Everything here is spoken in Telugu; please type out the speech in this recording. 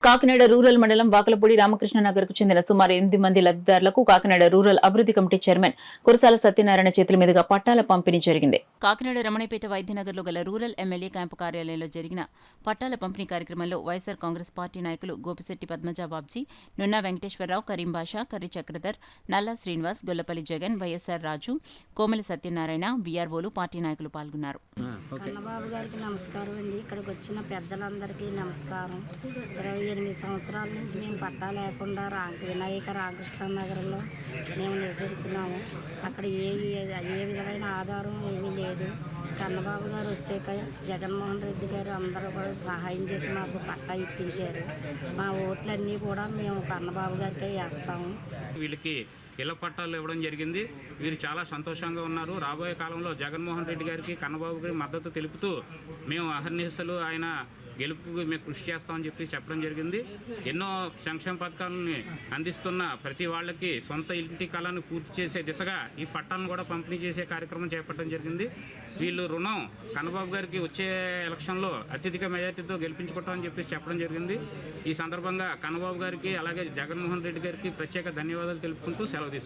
కాకినాడ రూరల్ మండలం వాకలపూడి రామకృష్ణనగర్కు చెందిన సుమారు 8 మంది లబ్ధిదారులకు కాకినాడ రూరల్ అభివృద్ధి కమిటీ చైర్మన్ కురసాల సత్యనారాయణ చేతుల మీదుగా పట్టాల పంపిణీ జరిగింది. కాకినాడ రమణపేట వైద్యనగర్లో గల రూరల్ ఎమ్మెల్యే క్యాంపు కార్యాలయంలో జరిగిన పట్టాల పంపిణీ కార్యక్రమంలో వైఎస్సార్ కాంగ్రెస్ పార్టీ నాయకులు గోపిశెట్టి పద్మజా బాబ్జీ, నున్నా వెంకటేశ్వరరావు, కరీం బాషా, కర్రి చక్రధర్, నల్లా శ్రీనివాస్, గొల్లపల్లి జగన్, వైఎస్సార్ రాజు, కోమలి సత్యనారాయణ, వీఆర్ఓలు, పార్టీ నాయకులు పాల్గొన్నారు. కన్నబాబు గారికి నమస్కారం అండి. ఇక్కడికి వచ్చిన పెద్దలందరికీ నమస్కారం. 28 సంవత్సరాల నుంచి మేము పట్టా లేకుండా వినాయక రామకృష్ణ నగర్లో మేము నివసిస్తున్నాము. అక్కడ ఏ విధమైన ఆధారం ఏమీ లేదు. కన్నబాబు గారు వచ్చాక జగన్మోహన్ రెడ్డి గారు అందరూ కూడా సహాయం చేసి మాకు పట్టా ఇప్పించారు. మా ఓట్లన్నీ కూడా మేము కన్నబాబు గారికే వేస్తాము. వీళ్ళకి ఇళ్ల పట్టాలు ఇవ్వడం జరిగింది. వీరు చాలా సంతోషంగా ఉన్నారు. రాబోయే కాలంలో జగన్మోహన్ రెడ్డి గారికి, కన్నబాబు గారికి మద్దతు తెలుపుతూ మేము అహర్నిశలు ఆయన గెలుపుకు మేము కృషి చేస్తామని చెప్పడం జరిగింది. ఎన్నో సంక్షేమ పథకాలని అందిస్తున్న ప్రతి వాళ్ళకి సొంత ఇంటి కళను పూర్తి చేసే దిశగా ఈ పట్టాలను కూడా పంపిణీ చేసే కార్యక్రమం చేపట్టడం జరిగింది. వీళ్ళు రుణం కన్నబాబు గారికి వచ్చే ఎలక్షన్లో అత్యధిక మెజార్టీతో గెలిపించుకుంటామని చెప్పడం జరిగింది. ఈ సందర్భంగా కన్నబాబు గారికి అలాగే జగన్మోహన్ రెడ్డి గారికి ప్రత్యేక ధన్యవాదాలు తెలుపుకుంటూ సెలవు తీసుకుంటాం.